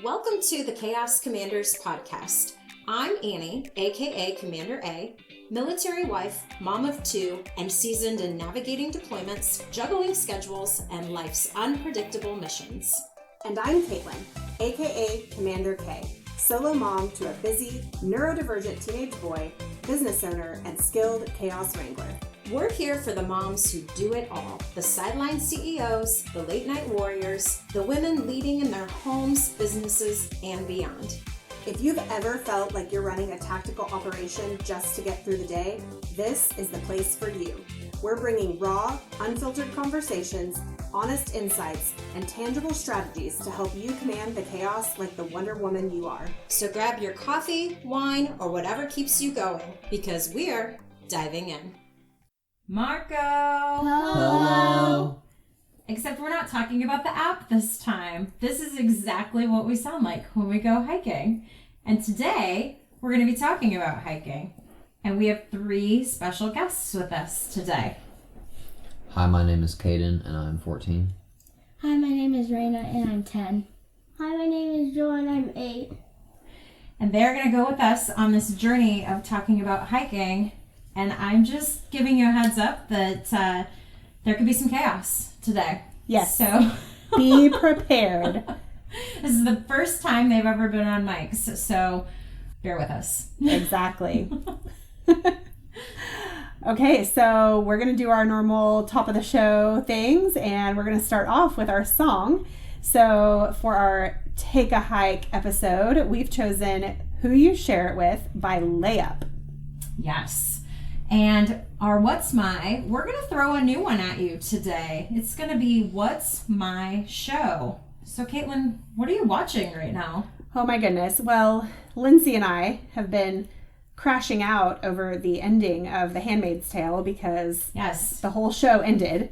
Welcome to the Chaos Commanders podcast. I'm Annie, aka Commander A, military wife, mom of two, and seasoned in navigating deployments, juggling schedules, and life's unpredictable missions. And I'm Katelynn, aka Commander K, solo mom to a busy, neurodivergent teenage boy, business owner, and skilled chaos wrangler. We're here for the moms who do it all, the sideline CEOs, the late night warriors, the women leading in their homes, businesses, and beyond. If you've ever felt like you're running a tactical operation just to get through the day, this is the place for you. We're bringing raw, unfiltered conversations, honest insights, and tangible strategies to help you command the chaos like the Wonder Woman you are. So grab your coffee, wine, or whatever keeps you going, because we're diving in. Marco! Hello! Except we're not talking about the app this time. This is exactly what we sound like when we go hiking. And today, we're going to be talking about hiking. And we have 3 special guests with us today. Hi, my name is Cadyn, and I'm 14. Hi, my name is Raina, and I'm 10. Hi, my name is Joel, and I'm 8. And they're going to go with us on this journey of talking about hiking. And I'm just giving you a heads up that there could be some chaos today. Yes. So be prepared. This is the first time they've ever been on mics, so bear with us. Exactly. Okay, so we're going to do our normal top of the show things, and we're going to start off with our song. So for our Take a Hike episode, we've chosen Who You Share It With by Layup. Yes. And our What's My, we're going to throw a new one at you today. It's going to be What's My Show. So Katelynn, what are you watching right now? Oh my goodness. Well, Lindsay and I have been crashing out over the ending of The Handmaid's Tale because yes, the whole show ended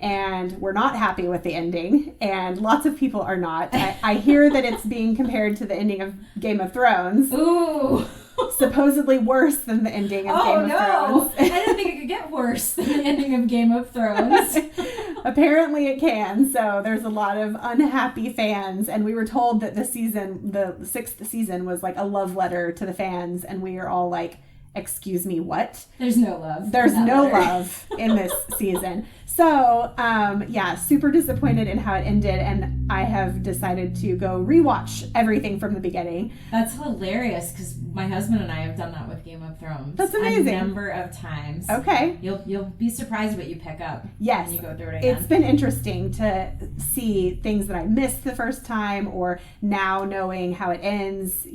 and we're not happy with the ending, and lots of people are not. I hear that it's being compared to the ending of Game of Thrones. Ooh. Supposedly worse than the ending of Game of Thrones. I didn't think it could get worse than the ending of Game of Thrones. Apparently it can. So there's a lot of unhappy fans, and we were told that the 6th season was like a love letter to the fans, and we are all like, excuse me, what? There's no love. There's no love in this season. So, super disappointed in how it ended, and I have decided to go rewatch everything from the beginning. That's hilarious, because my husband and I have done that with Game of Thrones. That's amazing. A number of times. Okay. You'll be surprised what you pick up yes. when you go through it again. It's been interesting to see things that I missed the first time, or now knowing how it ends,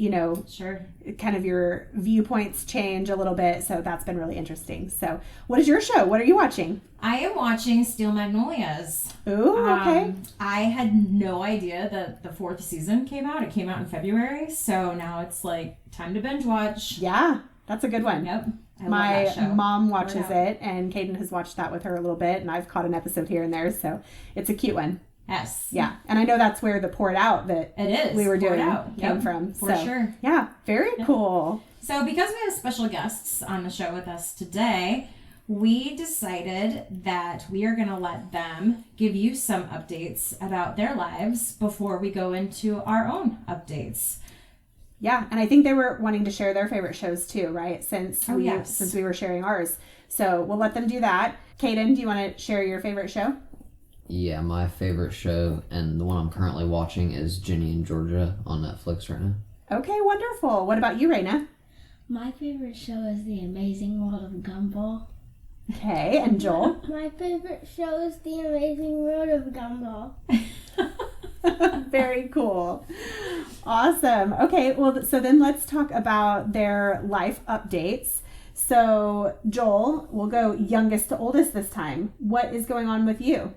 Sure. kind of your viewpoints change a little bit. So that's been really interesting. So what is your show? What are you watching? I am watching Steel Magnolias. Ooh, okay. I had no idea that the 4th season came out. It came out in February, so now it's like time to binge watch. Yeah, that's a good one. Yep. My mom watches it, and Cadyn has watched that with her a little bit, and I've caught an episode here and there, so it's a cute one. Yes. Yeah, and I know that's where the Pour It Out that it is we were doing Yep, came from. For sure. Yeah, very cool. So because we have special guests on the show with us today, we decided that we are going to let them give you some updates about their lives before we go into our own updates. Yeah, and I think they were wanting to share their favorite shows too, right? Since we were sharing ours. So we'll let them do that. Cadyn, do you want to share your favorite show? Yeah, my favorite show, and the one I'm currently watching, is Ginny and Georgia on Netflix right now. Okay, wonderful. What about you, Raina? My favorite show is The Amazing World of Gumball. Okay, and Joel? My favorite show is The Amazing World of Gumball. Very cool. Awesome. Okay, well, so then let's talk about their life updates. So, Joel, we'll go youngest to oldest this time. What is going on with you?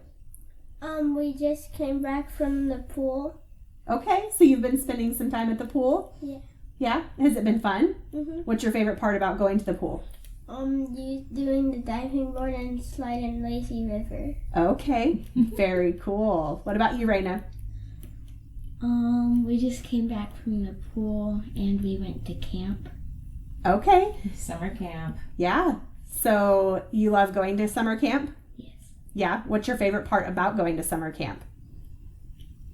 We just came back from the pool. Okay, so you've been spending some time at the pool? Yeah. Yeah? Has it been fun? Mm-hmm. What's your favorite part about going to the pool? Doing the diving board and slide in Lazy River. Okay, very cool. What about you, Raina? We just came back from the pool and we went to camp. Okay. Summer camp. Yeah. So you love going to summer camp? Yes. Yeah. What's your favorite part about going to summer camp?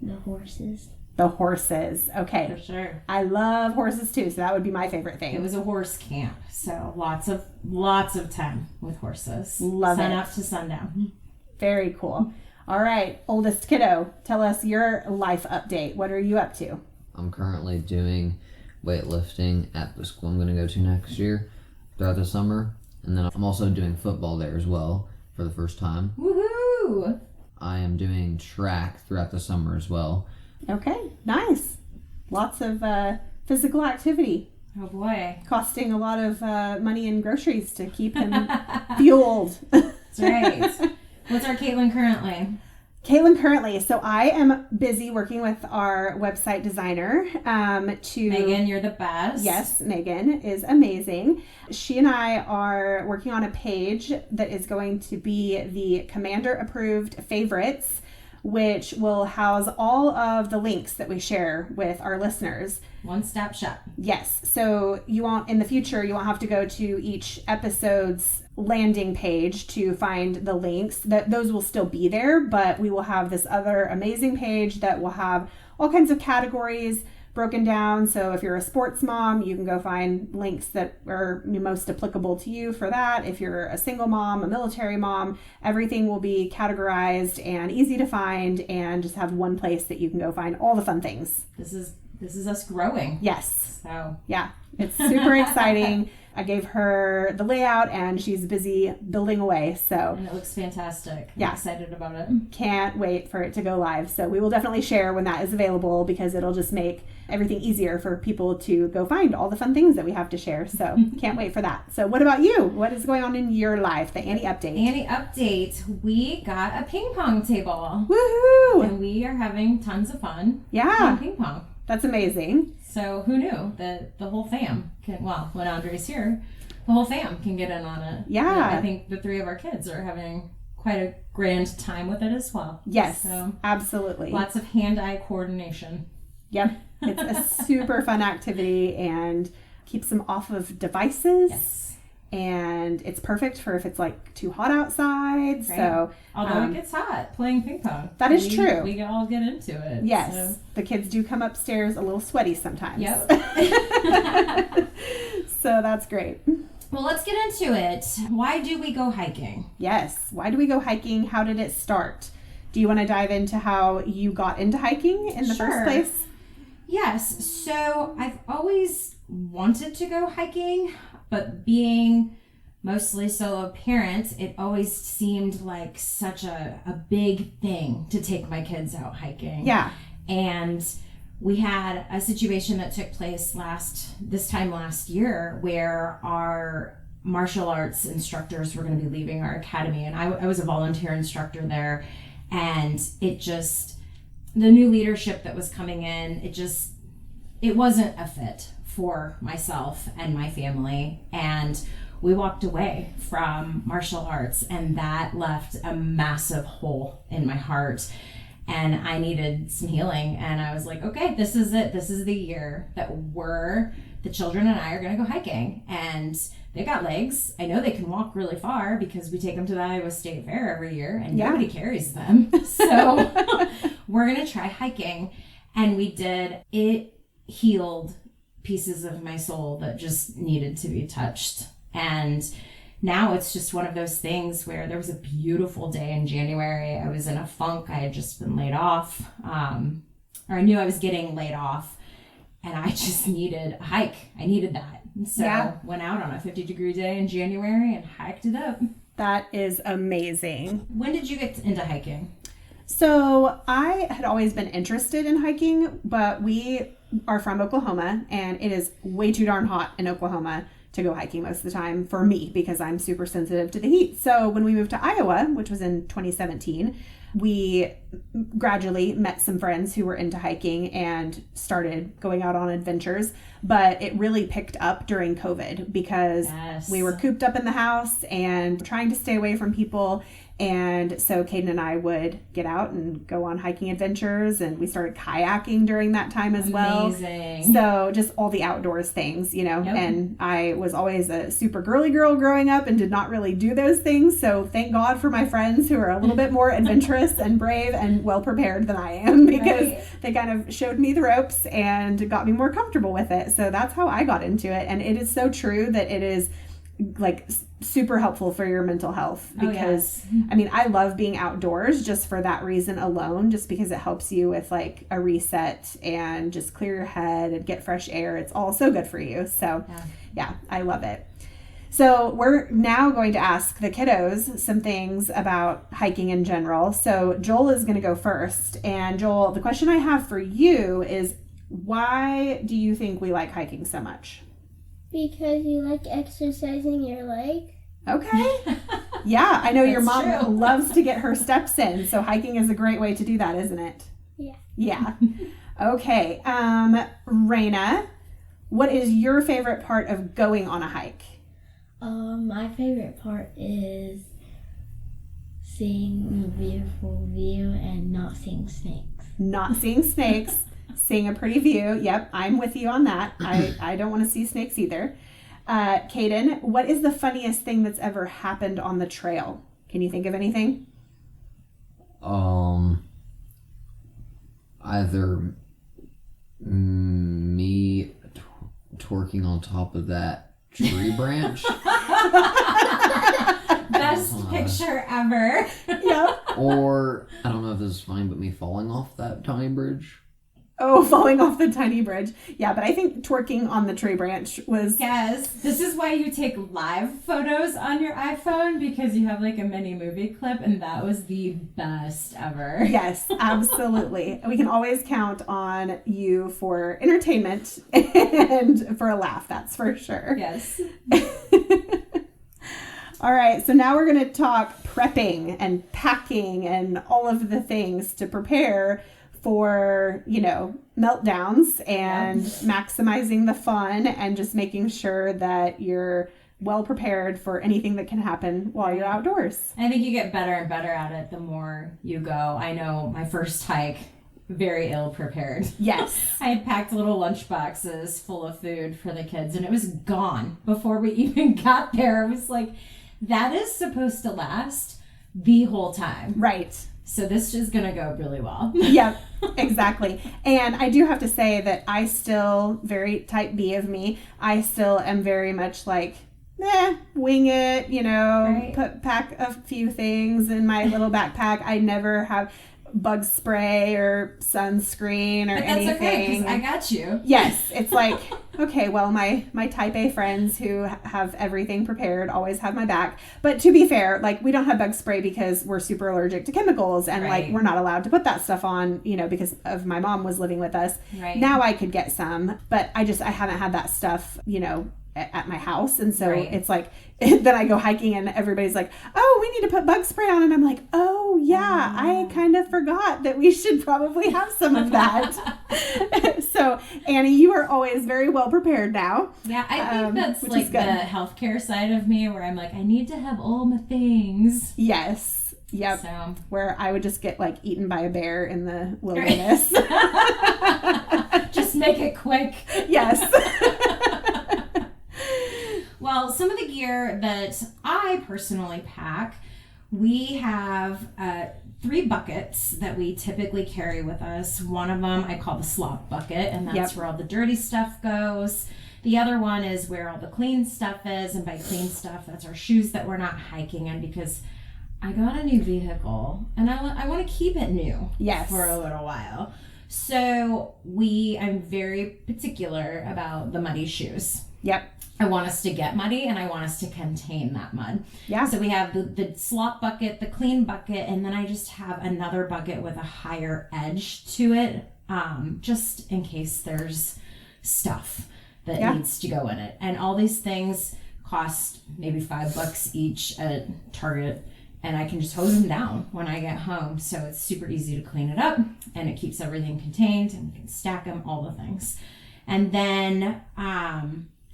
The horses. The horses. Okay. For sure. I love horses too, so that would be my favorite thing. It was a horse camp, so lots of time with horses. Love Sun it. up to sundown. Very cool. All right, oldest kiddo, tell us your life update. What are you up to? I'm currently doing weightlifting at the school I'm going to go to next year throughout the summer. And then I'm also doing football there as well for the first time. Woohoo! I am doing track throughout the summer as well. Okay, nice. Lots of physical activity. Oh boy. Costing a lot of money and groceries to keep him fueled. That's right. What's our Katelynn currently? Katelynn currently, so I am busy working with our website designer to... Megan, you're the best. Yes, Megan is amazing. She and I are working on a page that is going to be the Commander approved favorites, which will house all of the links that we share with our listeners. One-stop shop. Yes. So in the future, you won't have to go to each episode's landing page to find the links. Those will still be there, but we will have this other amazing page that will have all kinds of categories broken down. So if you're a sports mom, you can go find links that are most applicable to you for that. If you're a single mom, a military mom, everything will be categorized and easy to find, and just have one place that you can go find all the fun things. This is us growing. Yes. So yeah, it's super exciting. I gave her the layout and she's busy building away. So and it looks fantastic. Yeah. I'm excited about it. Can't wait for it to go live. So we will definitely share when that is available, because it'll just make everything easier for people to go find all the fun things that we have to share. So can't wait for that. So what about you? What is going on in your life? The Annie update. Annie update. We got a ping pong table. Woohoo! And we are having tons of fun Yeah. playing ping pong. That's amazing. So who knew that the whole fam can, well, when Andre's here, the whole fam can get in on it. Yeah. I think the three of our kids are having quite a grand time with it as well. Yes, So absolutely. lots of hand-eye coordination. Yep. It's a super fun activity and keeps them off of devices. Yes. And it's perfect for if it's like too hot outside. Right. So Although it gets hot playing ping pong. That is true. We all get into it. yes, So. the kids do come upstairs a little sweaty sometimes. Yep. So that's great. Well, let's get into it. Why do we go hiking? Yes. Why do we go hiking? How did it start? Do you want to dive into how you got into hiking in the Sure. first place? Yes. So I've always wanted to go hiking, but being mostly solo parent, it always seemed like such a big thing to take my kids out hiking. Yeah. And we had a situation that took place this time last year where our martial arts instructors were going to be leaving our academy, and I was a volunteer instructor there, and the new leadership that was coming in, it wasn't a fit for myself and my family, and we walked away from martial arts, and that left a massive hole in my heart. And I needed some healing, and I was like, okay, this is it. This is the year that the children and I are going to go hiking. And they got legs. I know they can walk really far because we take them to the Iowa State Fair every year, and nobody carries them. So we're going to try hiking. And we did. It healed pieces of my soul that just needed to be touched. And now it's just one of those things where there was a beautiful day in January. I was in a funk. I had just been laid off, or I knew I was getting laid off, and I just needed a hike. I needed that. So went out on a 50-degree day in January and hiked it up. That is amazing. When did you get into hiking? So I had always been interested in hiking, but we are from Oklahoma, and it is way too darn hot in Oklahoma to go hiking most of the time for me, because I'm super sensitive to the heat. So when we moved to Iowa, which was in 2017, we gradually met some friends who were into hiking and started going out on adventures. But it really picked up during COVID because we were cooped up in the house and trying to stay away from people. And so Cadyn and I would get out and go on hiking adventures, and we started kayaking during that time as well. Amazing. So just all the outdoors things, you know, Yep. and I was always a super girly girl growing up and did not really do those things. So thank God for my friends who are a little bit more adventurous and brave and well prepared than I am, because Right. they kind of showed me the ropes and got me more comfortable with it. So that's how I got into it. And it is so true that it is like super helpful for your mental health, because I mean, I love being outdoors just for that reason alone, just because it helps you with like a reset and just clear your head and get fresh air. It's all so good for you. So yeah, I love it. So we're now going to ask the kiddos some things about hiking in general. So Joel is going to go first. And Joel, the question I have for you is, why do you think we like hiking so much? Because you like exercising your leg. Okay. Yeah, I know your That's mom true. loves to get her steps in, so hiking is a great way to do that, isn't it? Yeah. Yeah. Okay. Raina, what is your favorite part of going on a hike? My favorite part is seeing a beautiful view and not seeing snakes. Not seeing snakes, seeing a pretty view. Yep, I'm with you on that. I don't want to see snakes either. Cadyn, what is the funniest thing that's ever happened on the trail? Can you think of anything? Either me twerking on top of that tree branch, Best picture ever. Yep. or I don't know if this is funny, but me falling off that tiny bridge. Oh, falling off the tiny bridge. Yeah, but I think twerking on the tree branch was... Yes, this is why you take live photos on your iPhone, because you have like a mini movie clip, and that was the best ever. Yes, absolutely. We can always count on you for entertainment and for a laugh, that's for sure. Yes. All right, so now we're going to talk prepping and packing and all of the things to prepare for, you know, meltdowns and maximizing the fun and just making sure that you're well prepared for anything that can happen while you're outdoors. I think you get better and better at it the more you go. I know my first hike, very ill prepared. Yes. I had packed little lunch boxes full of food for the kids, and it was gone before we even got there. It was like, that is supposed to last the whole time. Right. So this is going to go really well. Yep, exactly. And I do have to say that I still, very type B of me, I still am very much like, wing it, you know, Right. pack a few things in my little backpack. I never have bug spray or sunscreen or But that's anything. okay, because I got you. Yes, it's like, okay, well, my type A friends who have everything prepared always have my back. But to be fair, like, we don't have bug spray because we're super allergic to chemicals, and like, Right. we're not allowed to put that stuff on, you know, because of my mom was living with us. Right. Now I could get some, but I haven't had that stuff, you know, at my house. And so Right. it's like, then I go hiking and everybody's like, oh, we need to put bug spray on. And I'm like, oh yeah, I kind of forgot that we should probably have some of that. So Annie, you are always very well prepared now. Yeah, I think that's which like is the good. healthcare side of me, where I'm like, I need to have all my things. Yes. Yep. So Where I would just get like eaten by a bear in the wilderness. just make it quick. Yes. Well, some of the gear that I personally pack, we have 3 buckets that we typically carry with us. One of them I call the slop bucket, and that's where all the dirty stuff goes. The other one is where all the clean stuff is, and by clean stuff, that's our shoes that we're not hiking in, because I got a new vehicle and I want to keep it new for a little while. So I'm very particular about the muddy shoes. Yep. I want us to get muddy, and I want us to contain that mud. Yeah. So we have the slop bucket, the clean bucket, and then I just have another bucket with a higher edge to it, just in case there's stuff that needs to go in it. And all these things cost maybe $5 each at Target, and I can just hose them down when I get home. So it's super easy to clean it up, and it keeps everything contained, and we can stack them, all the things. And then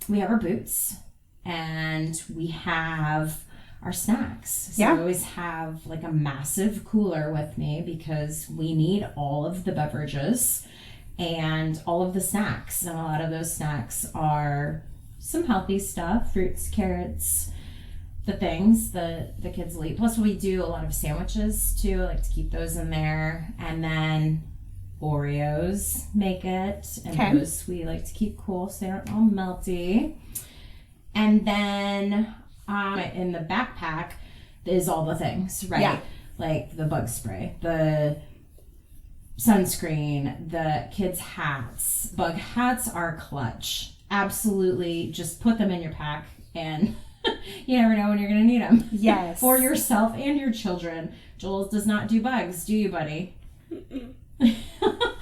we have our boots, and we have our snacks. So Yeah. I always have like a massive cooler with me because we need all of the beverages and all of the snacks. And a lot of those snacks are some healthy stuff, fruits, carrots, the things that the kids will eat. Plus we do a lot of sandwiches too. I like to keep those in there. And then Oreos make it. And Okay. those we like to keep cool so they aren't all melty. And then in the backpack is all the things, right? Yeah. Like the bug spray, the sunscreen, the kids' hats. Bug hats are clutch. Absolutely, just put them in your pack and you never know when you're going to need them. Yes. For yourself and your children. Joel does not do bugs, do you, buddy? So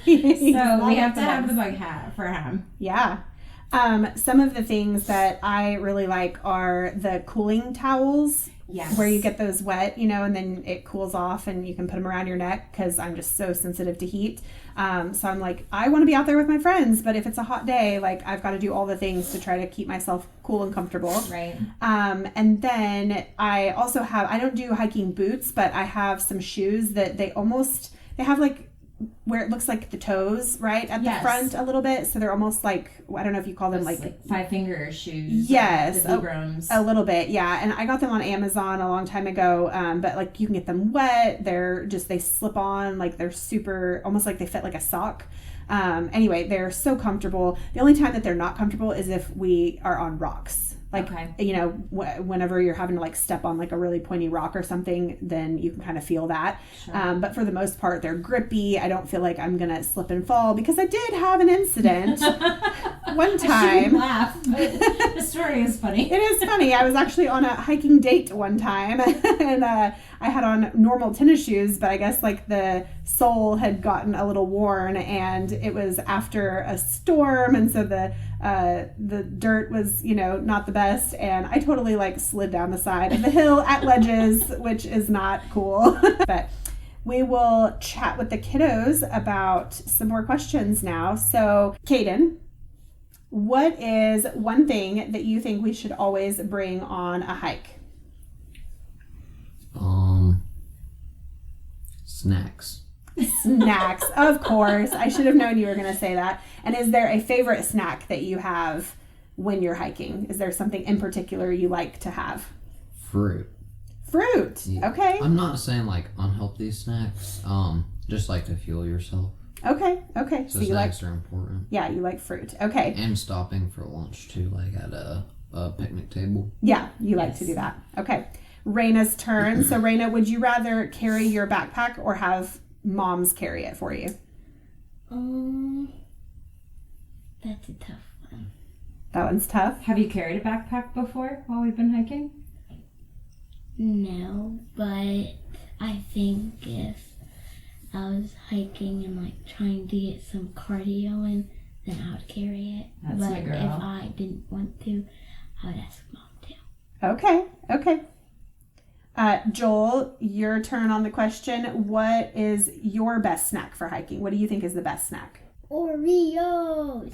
we have to have the bug hat for him. Yeah. Some of the things that I really like are the cooling towels. Yes. Where you get those wet, and then it cools off and you can put them around your neck because I'm just so sensitive to heat. So I'm like, I want to be out there with my friends, but if it's a hot day, like I've got to do all the things to try to keep myself cool and comfortable. Right. And then I also I don't do hiking boots, but I have some shoes that they have like where it looks like the toes, right, at the front a little bit. So they're almost like, I don't know if you call them like 5-finger shoes. Yes. The Vibrams. A little bit, yeah. And I got them on Amazon a long time ago. But like you can get them wet. They slip on, like they're super, almost like they fit like a sock. Anyway, they're so comfortable. The only time that they're not comfortable is if we are on rocks. Like, whenever you're having to like step on like a really pointy rock or something, then you can kind of feel that. Sure. But for the most part, they're grippy. I don't feel like I'm going to slip and fall because I did have an incident one time. I laugh, but the story is funny. It is funny. I was actually on a hiking date one time and I had on normal tennis shoes, but I guess like the sole had gotten a little worn and it was after a storm. And so the dirt was, not the best. And I totally like slid down the side of the hill at ledges, which is not cool. But we will chat with the kiddos about some more questions now. So Cadyn, what is one thing that you think we should always bring on a hike? Snacks. Snacks, of course. I should have known you were going to say that. And is there a favorite snack that you have when you're hiking? Is there something in particular you like to have? Fruit. Fruit. Yeah. Okay. I'm not saying like unhealthy snacks. Just like to fuel yourself. Okay. So you like, snacks are important. yeah, you like fruit. Okay. And stopping for lunch too, like at a picnic table. Yeah, you like to do that. Okay. Raina's turn. So Raina, would you rather carry your backpack or have moms carry it for you? That's a tough one. That one's tough. Have you carried a backpack before while we've been hiking? No, but I think if I was hiking and like trying to get some cardio in, then I would carry it. That's but my girl. if I didn't want to, I would ask mom to. Okay. Joel, your turn on the question. What is your best snack for hiking? What do you think is the best snack? Oreos!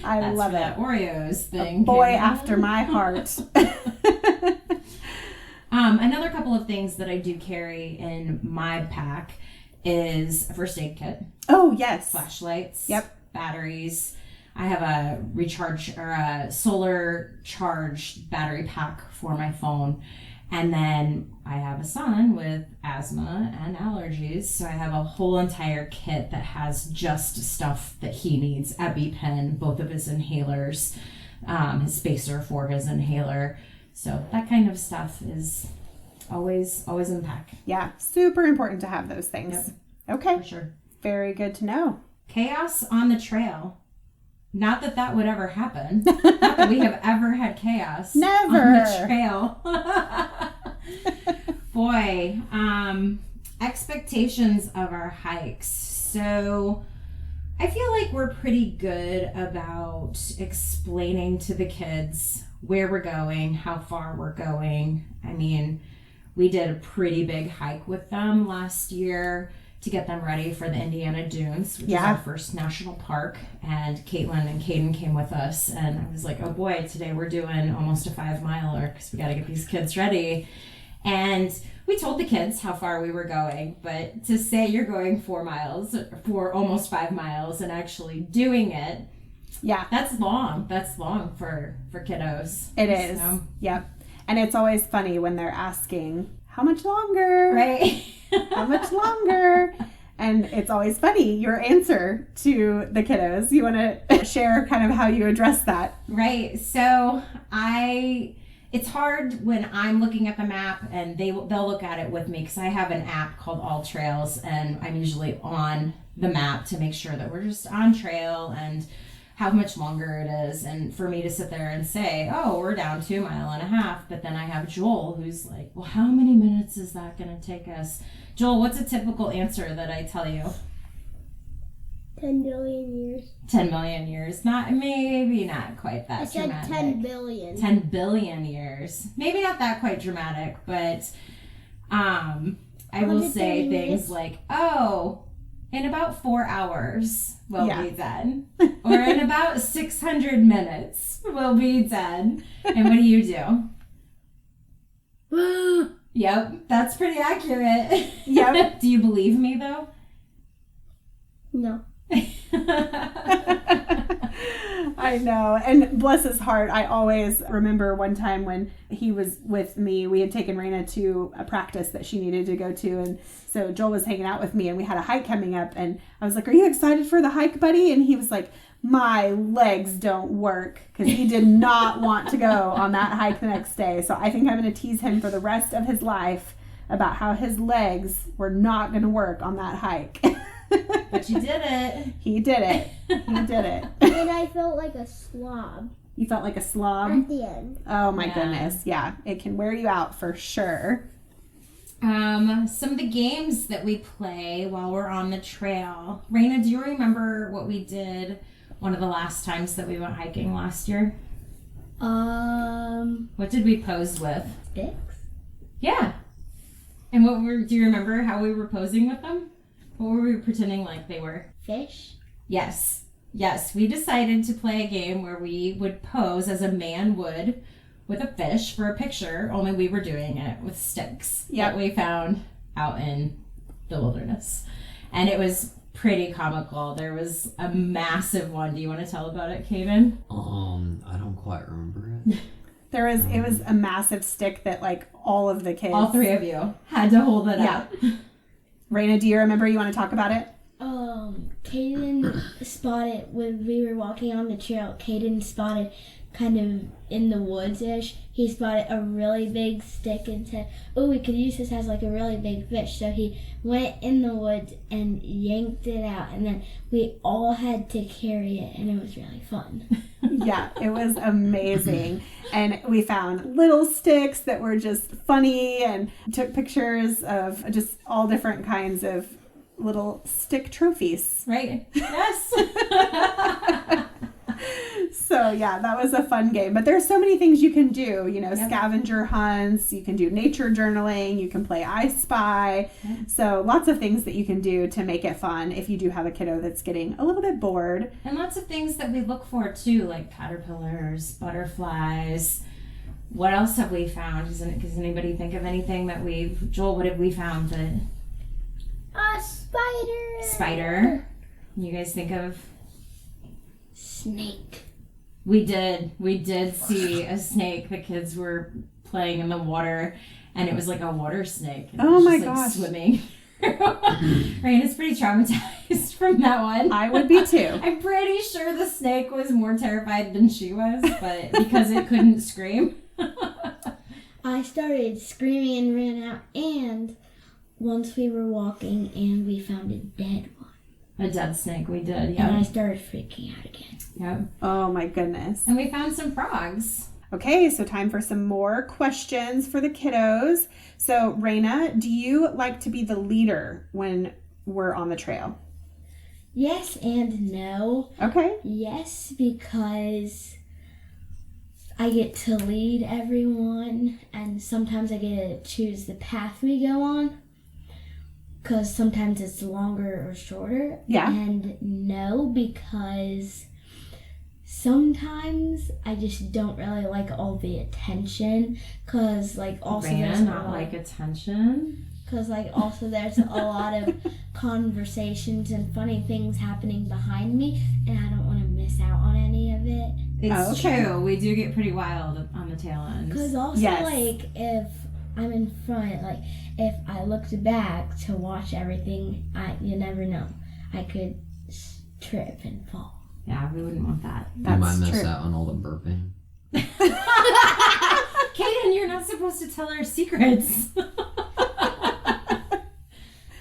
I love it. That Oreos thing. A boy Cadyn. after my heart. Another couple of things that I do carry in my pack is a first aid kit, Oh, yes. flashlights, Yep. batteries. I have a recharge or a solar charged battery pack for my phone. And then I have a son with asthma and allergies. So I have a whole entire kit that has just stuff that he needs. EpiPen, both of his inhalers, his spacer for his inhaler. So that kind of stuff is always in the pack. Yeah, super important to have those things. Yep. Okay, For sure. very good to know. Chaos on the trail. Not that that would ever happen. Not that we have ever had chaos Never. on the trail. Boy, expectations of our hikes. So I feel like we're pretty good about explaining to the kids where we're going, how far we're going. I mean, we did a pretty big hike with them last year. to get them ready for the Indiana Dunes, which is Yeah. our first national park. And Katelynn and Cadyn came with us, and I was like, oh boy, today we're doing almost a 5-miler because we got to get these kids ready. And we told the kids how far we were going, but to say you're going 4 miles for almost 5 miles and actually doing it, Yeah, that's long. That's long for kiddos. it is. So, Yep. And it's always funny when they're asking, how much longer? right? How much longer? And it's always funny, your answer to the kiddos. You want to share kind of how you address that? Right. So it's hard when I'm looking at the map and they'll look at it with me because I have an app called All Trails, and I'm usually on the map to make sure that we're just on trail and how much longer it is. And for me to sit there and say, oh, we're down 2.5 miles, but then I have Joel who's like, well, how many minutes is that going to take us? Joel, what's a typical answer that I tell you? 10 billion years. 10 million years. Maybe not quite that I said dramatic. 10 billion. 10 billion years. Maybe not that quite dramatic, but I will say 130 things minutes. like, oh, in about 4 hours we'll Yeah. be done. Or in about 600 minutes we'll be done. And what do you do? Yep, that's pretty accurate. Yep. Do you believe me though? No. I know. And bless his heart, I always remember one time when he was with me, we had taken Raina to a practice that she needed to go to. And so Joel was hanging out with me and we had a hike coming up. And I was like, are you excited for the hike, buddy? And he was like, my legs don't work, because he did not want to go on that hike the next day. So I think I'm going to tease him for the rest of his life about how his legs were not going to work on that hike. But you did it. He did it. He did it. And I felt like a slob You felt like a slob? at the end. Oh my Yeah. goodness. Yeah, it can wear you out for sure. Some of the games that we play while we're on the trail. Raina, do you remember what we did one of the last times that we went hiking last year? What did we pose with? Sticks? Yeah. And do you remember how we were posing with them? What were we pretending like they were? Fish? Yes. Yes, we decided to play a game where we would pose as a man would with a fish for a picture, only we were doing it with sticks Yep. that we found out in the wilderness. And it was pretty comical. There was a massive one. Do you want to tell about it, Cadyn? I don't quite remember it. It was a massive stick that like all of the kids. All three of you had to hold it Yeah. up. Raina, do you remember? You want to talk about it? Cadyn spotted, when we were walking on the trail, Cadyn spotted kind of in the woods-ish, he spotted a really big stick and said, oh, we could use this as like a really big fish. So he went in the woods and yanked it out, and then we all had to carry it, and it was really fun. Yeah, it was amazing. And we found little sticks that were just funny and took pictures of just all different kinds of little stick trophies. Right? Yes. So yeah, that was a fun game. But there's so many things you can do, Yep. scavenger hunts, you can do nature journaling, you can play I Spy. Yep. So lots of things that you can do to make it fun if you do have a kiddo that's getting a little bit bored. And lots of things that we look for too, like caterpillars, butterflies. What else have we found? Does anybody think of anything that Joel, what have we found that? A spider! Spider. You guys think of? Snake. We did see a snake. The kids were playing in the water, and it was like a water snake. And it Oh was my just, like, gosh. swimming. Raina's pretty traumatized from that one. I would be too. I'm pretty sure the snake was more terrified than she was, but because it couldn't scream. I started screaming and ran out, and once we were walking and we found a dead one. A dead snake, we did, And I yeah. started freaking out again. Yep. Oh my goodness. And we found some frogs. Okay, so time for some more questions for the kiddos. So, Raina, do you like to be the leader when we're on the trail? Yes and no. Okay. Yes, because I get to lead everyone, and sometimes I get to choose the path we go on. because sometimes it's longer or shorter. Yeah. And no, because sometimes I just don't really like all the attention, because like also there's Raina, not like attention. because like also there's a lot of conversations and funny things happening behind me, and I don't want to miss out on any of it. It's okay. true. We do get pretty wild on the tail end. Because also Yes. like if I'm in front, like if I looked back to watch everything, you never know. I could trip and fall. Yeah, we wouldn't want that. You might miss true. out on all the burping. Cadyn, you're not supposed to tell our secrets.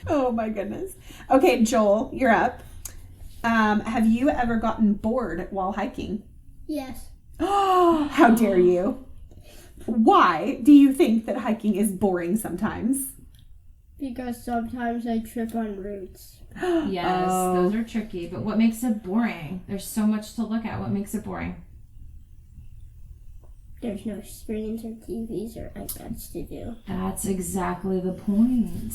Oh my goodness. Okay, Joel, you're up. Have you ever gotten bored while hiking? Yes. Oh, how dare you? Why do you think that hiking is boring sometimes? Because sometimes I trip on roots. Yes, Oh. those are tricky. But what makes it boring? There's so much to look at. What makes it boring? There's no screens or TVs or iPads to do. That's exactly the point.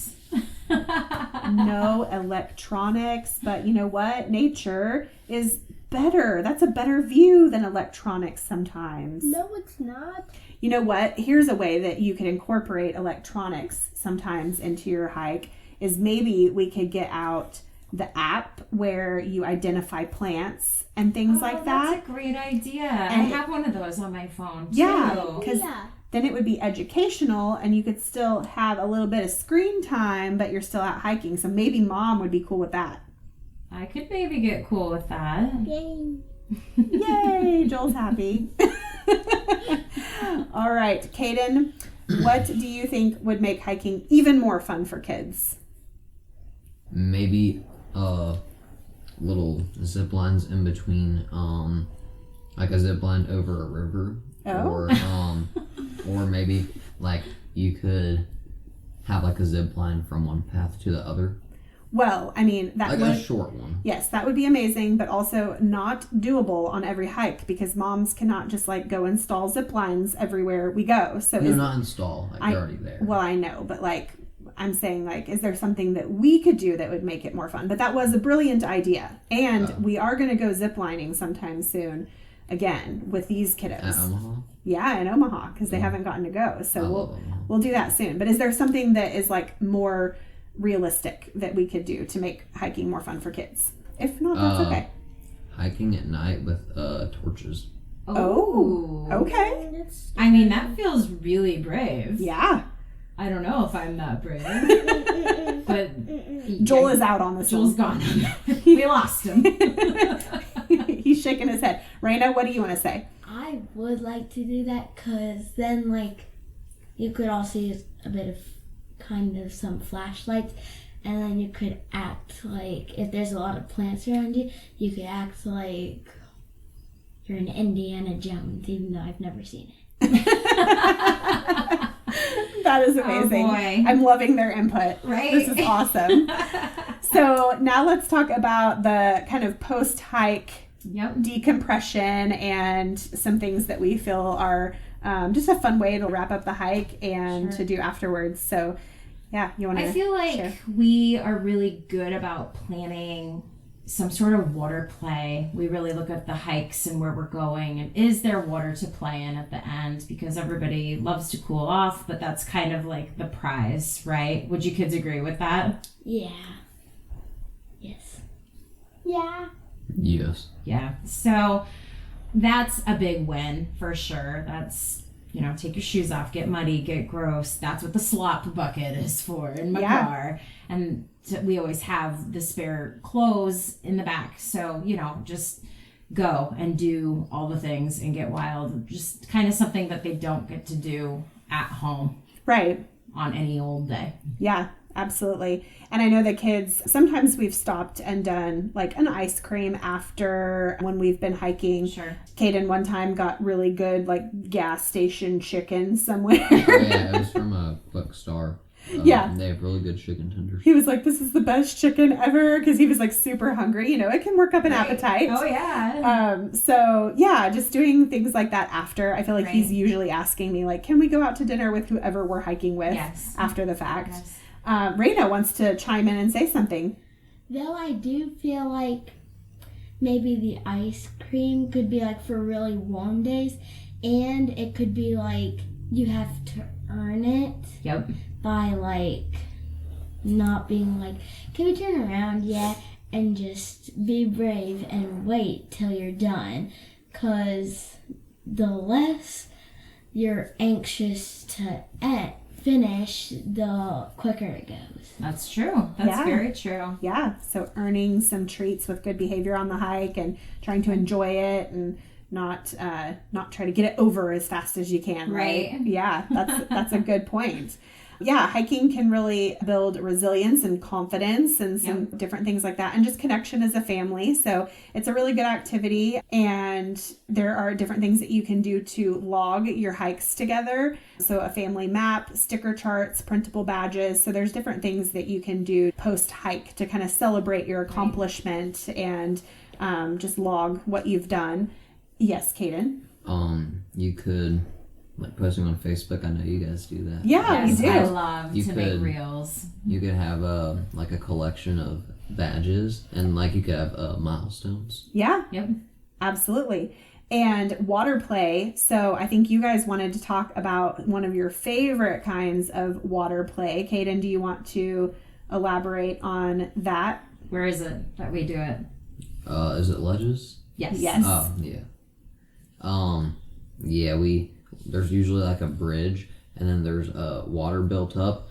No electronics, but you know what? Nature is better. That's a better view than electronics sometimes. No, it's not. You know what? Here's a way that you could incorporate electronics sometimes into your hike is maybe we could get out the app where you identify plants and things like that. That's a great idea. I And- have one of those on my phone too. Yeah, because Yeah. then it would be educational and you could still have a little bit of screen time, but you're still out hiking. So maybe mom would be cool with that. I could maybe get cool with that. Yay. Yay, Joel's happy. All right, Cadyn, what do you think would make hiking even more fun for kids? Maybe little zip lines in between, like a zip line over a river, Oh. or maybe like you could have like a zip line from one path to the other, Well, I mean, that like would... a short one. Yes, that would be amazing, but also not doable on every hike because moms cannot just like go install zip lines everywhere we go. So No, not install. Like they're already there. Well, I know, but like I'm saying, like, is there something that we could do that would make it more fun? But that was a brilliant idea, and we are going to go zip lining sometime soon, again with these kiddos. At Omaha. Yeah, in Omaha because they haven't gotten to go. So I love we'll Omaha. we'll do that soon. But is there something that is like more realistic that we could do to make hiking more fun for kids? If not, that's okay. Hiking at night with torches. Oh, okay. I mean, that feels really brave. Yeah. I don't know if I'm that brave. But Joel is out on this Joel's one. gone. We lost him. He's shaking his head. Raina, what do you want to say? I would like to do that because then, like, you could also use a bit of kind of some flashlights, and then you could act like if there's a lot of plants around you, you could act like you're an Indiana Jones, even though I've never seen it. That is amazing. Oh, boy. I'm loving their input. Right? This is awesome. So now let's talk about the kind of post-hike Yep. decompression and some things that we feel are just a fun way to wrap up the hike and Sure. to do afterwards. So yeah, you want to I feel like share? we are really good about planning some sort of water play. We really look at the hikes and where we're going and is there water to play in at the end, because everybody loves to cool off, but that's kind of like the prize, right? Would you kids agree with that? Yeah. Yes. Yeah. Yes. Yeah. So that's a big win for sure. That's, you know, take your shoes off, get muddy, get gross. That's what the slop bucket is for in my Yeah. car. And we always have the spare clothes in the back. So, you know, just go and do all the things and get wild. Just kind of something that they don't get to do at home Right. on any old day. Yeah, absolutely. And I know the kids, sometimes we've stopped and done like an ice cream after when we've been hiking. Sure. Cadyn one time got really good like gas station chicken somewhere. Oh yeah, it was from a Quick Star. Yeah. They have really good chicken tenders. He was like, this is the best chicken ever, because he was like super hungry. You know, it can work up an appetite. Oh, yeah. So yeah, just doing things like that after. I feel like he's Right. usually asking me like, can we go out to dinner with whoever we're hiking with Yes. after the fact? Yes. Raina wants to chime in and say something. Though I do feel like maybe the ice cream could be like for really warm days, and it could be like you have to earn it Yep. by like not being like, can we turn around yet? And just be brave and wait till you're done. Because the less you're anxious to finish, the quicker it goes. That's true. That's Yeah. very true. Yeah, so earning some treats with good behavior on the hike and trying to enjoy it and not try to get it over as fast as you can, right? Right. Yeah, that's a good point. Yeah, hiking can really build resilience and confidence and some different things like that, and just connection as a family. So it's a really good activity, and there are different things that you can do to log your hikes together. So a family map, sticker charts, printable badges. So there's different things that you can do post-hike to kind of celebrate your accomplishment and just log what you've done. Yes, Cadyn? You could, like, posting on Facebook. I know you guys do that. Yeah, Yes, you do. I love You to could- make reels. You could have like a collection of badges, and like you could have milestones. Yeah, Yep. absolutely. And water play. So I think you guys wanted to talk about one of your favorite kinds of water play. Cadyn, do you want to elaborate on that? Where is it that we do it? Is it ledges? Yes. Yes. Oh, yeah. Yeah, there's usually like a bridge, and then there's water built up,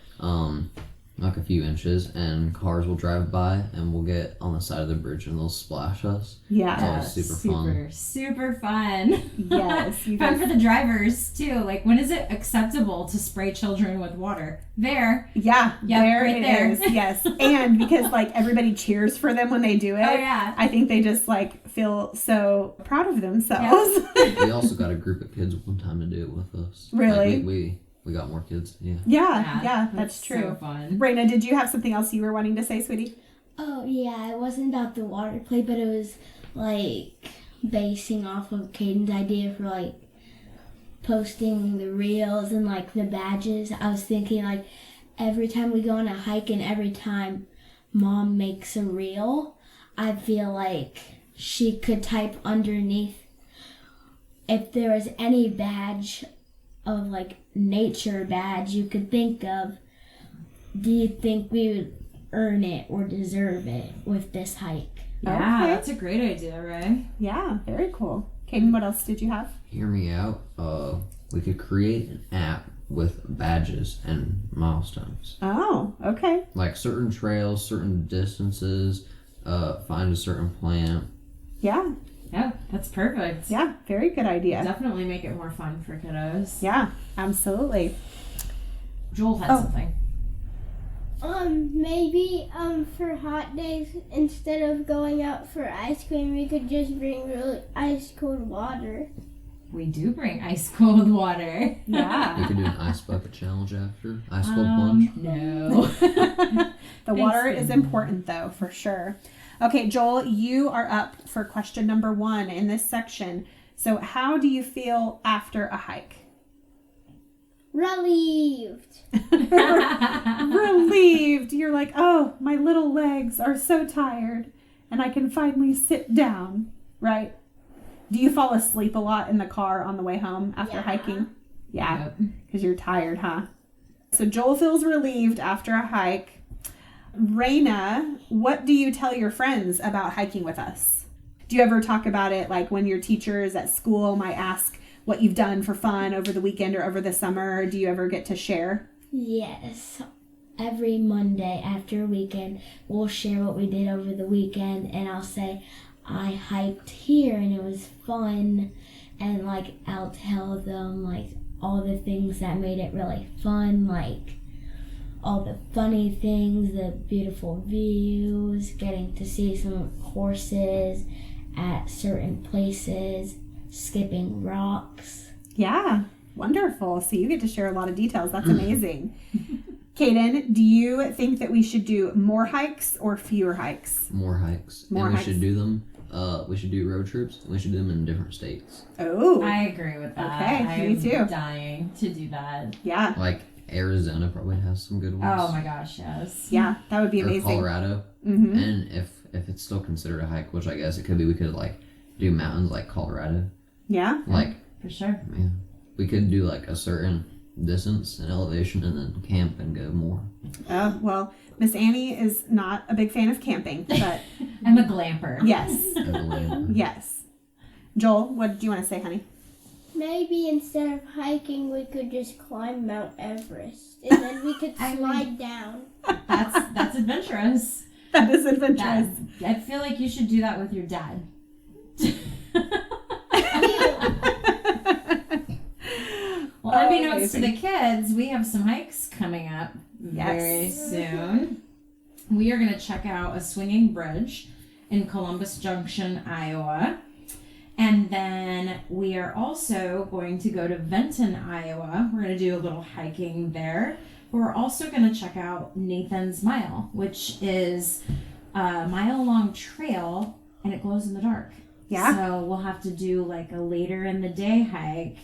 like a few inches, and cars will drive by, and we'll get on the side of the bridge, and they'll splash us. Yeah. It's all super fun. Super fun. Yes. You Fun guys, for the drivers too. Like, when is it acceptable to spray children with water? There. yeah, Yep, there right it there. is. Yes. And because like everybody cheers for them when they do it. Oh yeah. I think they just like feel so proud of themselves. We also got a group of kids one time to do it with us. Really? Like, we got more kids. Yeah. Yeah, that's true. So fun. Raina, did you have something else you were wanting to say, sweetie? Oh, yeah, it wasn't about the water play, but it was like basing off of Cadyn's idea for like posting the reels and like the badges. I was thinking like every time we go on a hike and every time Mom makes a reel, I feel like she could type underneath if there was any badge of like nature badge you could think of. Do you think we would earn it or deserve it with this hike? Yeah, Okay. that's a great idea, right? Yeah, very cool. Cadyn, what else did you have? Hear me out. We could create an app with badges and milestones, Oh, okay. like certain trails, certain distances. Find a certain plant. Yeah, Yeah, that's perfect. yeah, very good idea. Definitely make it more fun for kiddos. Yeah, absolutely. Joel had Oh. something. Maybe for hot days, instead of going out for ice cream, we could just bring really ice cold water. We do bring ice cold water. We Yeah. could do an ice bucket challenge after ice cold plunge. No. The water Thanks, is Cadyn. important though, for sure. Okay, Joel, you are up for question number 1 in this section. So how do you feel after a hike? Relieved. Relieved. You're like, oh, my little legs are so tired and I can finally sit down, right? Do you fall asleep a lot in the car on the way home after Yeah. hiking? Yeah, Yep. because you're tired, huh? So Joel feels relieved after a hike. Raina, what do you tell your friends about hiking with us? Do you ever talk about it like when your teachers at school might ask what you've done for fun over the weekend or over the summer? Do you ever get to share? Yes. Every Monday after a weekend, we'll share what we did over the weekend, and I'll say, I hiked here and it was fun, and like I'll tell them like all the things that made it really fun, like all the funny things, the beautiful views, getting to see some horses at certain places, skipping rocks. Yeah, wonderful. So you get to share a lot of details. That's amazing. Cadyn, do you think that we should do more hikes or fewer hikes? More hikes. More and we hikes. should do them. We should do road trips. And we should do them in different states. Oh, I agree with that. Okay, me I'm too. dying to do that. yeah. Like Arizona probably has some good ones. Oh my gosh, yes. Yeah, that would be Or amazing. Colorado. Mm-hmm. And if it's still considered a hike, which I guess it could be, we could like do mountains like Colorado. Yeah. Like, For sure. yeah, we could do like a certain distance and elevation and then camp and go more. Oh, well, Miss Annie is not a big fan of camping, but I'm a glamper. yes. Everland. Yes. Joel, what do you want to say, honey? Maybe instead of hiking, we could just climb Mount Everest, and then we could I slide down. That's adventurous. That is adventurous. I feel like you should do that with your dad. Well, unbeknownst to the kids, we have some hikes coming up very soon. We are going to check out a swinging bridge in Columbus Junction, Iowa. And then we are also going to go to Benton, Iowa. We're going to do a little hiking there. We're also going to check out Nathan's Mile, which is a mile-long trail, and it glows in the dark. Yeah. So we'll have to do like a later in the day hike,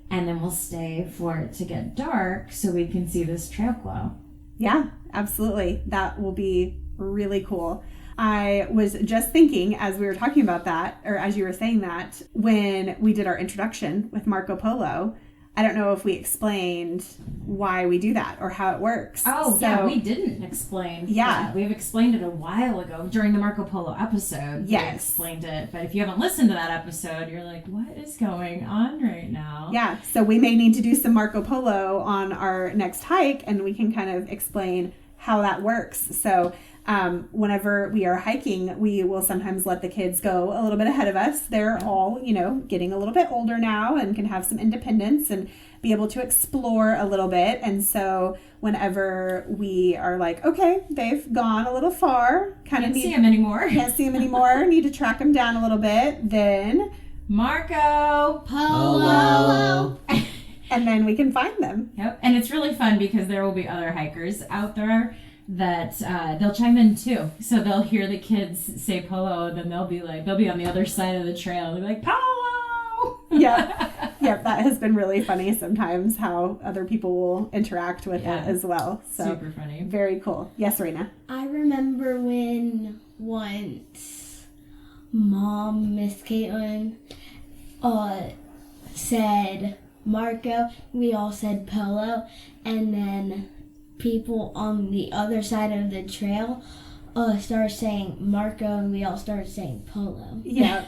and then we'll stay for it to get dark so we can see this trail glow. Yeah, absolutely. That will be really cool. I was just thinking as we were talking about that, or as you were saying that, when we did our introduction with Marco Polo, I don't know if we explained why we do that or how it works. Oh, yeah, we didn't explain Yeah. that. We've explained it a while ago during the Marco Polo episode. Yes. We explained it. But if you haven't listened to that episode, you're like, what is going on right now? Yeah, so we may need to do some Marco Polo on our next hike, and we can kind of explain how that works. So whenever we are hiking, we will sometimes let the kids go a little bit ahead of us. They're all, getting a little bit older now and can have some independence and be able to explore a little bit. And so whenever we are like, okay, they've gone a little far, Can't see them anymore. can't see them anymore, need to track them down a little bit, then Marco! Hello. and then we can find them. Yep. And it's really fun because there will be other hikers out there that they'll chime in too. So they'll hear the kids say polo, and then they'll be on the other side of the trail. They'll be like, polo! Yep, that has been really funny sometimes how other people will interact with Yeah. it as well. So Super funny. very cool. Yes, Raina. I remember when once Mom, Miss Katelynn, said Marco, we all said polo, and then people on the other side of the trail started saying Marco, and we all started saying polo. Yep.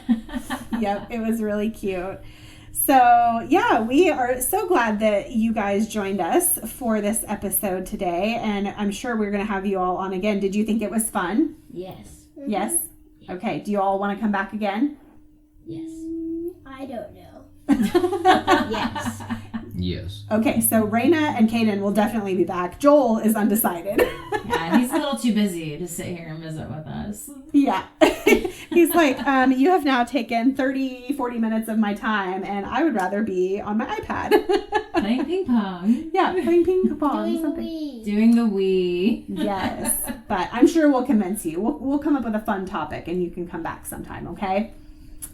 Yep, it was really cute. So, yeah, we are so glad that you guys joined us for this episode today, and I'm sure we're going to have you all on again. Did you think it was fun? Yes. Yes? Okay, do you all want to come back again? Yes. I don't know. Yes. Yes. Okay, so Raina and Cadyn will definitely be back. Joel is undecided. Yeah, he's a little too busy to sit here and visit with us. Yeah. He's like, you have now taken 30, 40 minutes of my time, and I would rather be on my iPad. Playing ping pong. Yeah, playing ping pong. Doing something. we. Doing the Wii. Yes, but I'm sure we'll convince you. We'll come up with a fun topic, and you can come back sometime, okay?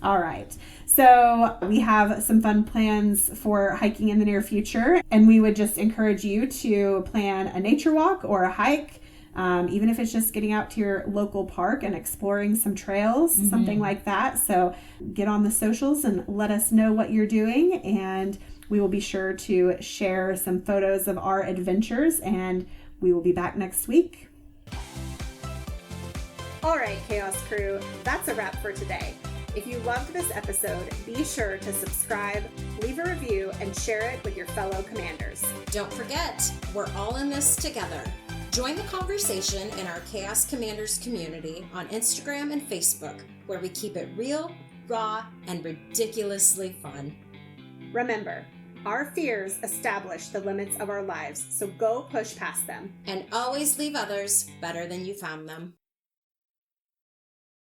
All right. So we have some fun plans for hiking in the near future, and we would just encourage you to plan a nature walk or a hike, even if it's just getting out to your local park and exploring some trails, something like that. So get on the socials and let us know what you're doing, and we will be sure to share some photos of our adventures, and we will be back next week. All right, Chaos Crew, that's a wrap for today. If you loved this episode, be sure to subscribe, leave a review, and share it with your fellow commanders. Don't forget, we're all in this together. Join the conversation in our Chaos Commanders community on Instagram and Facebook, where we keep it real, raw, and ridiculously fun. Remember, our fears establish the limits of our lives, so go push past them. And always leave others better than you found them.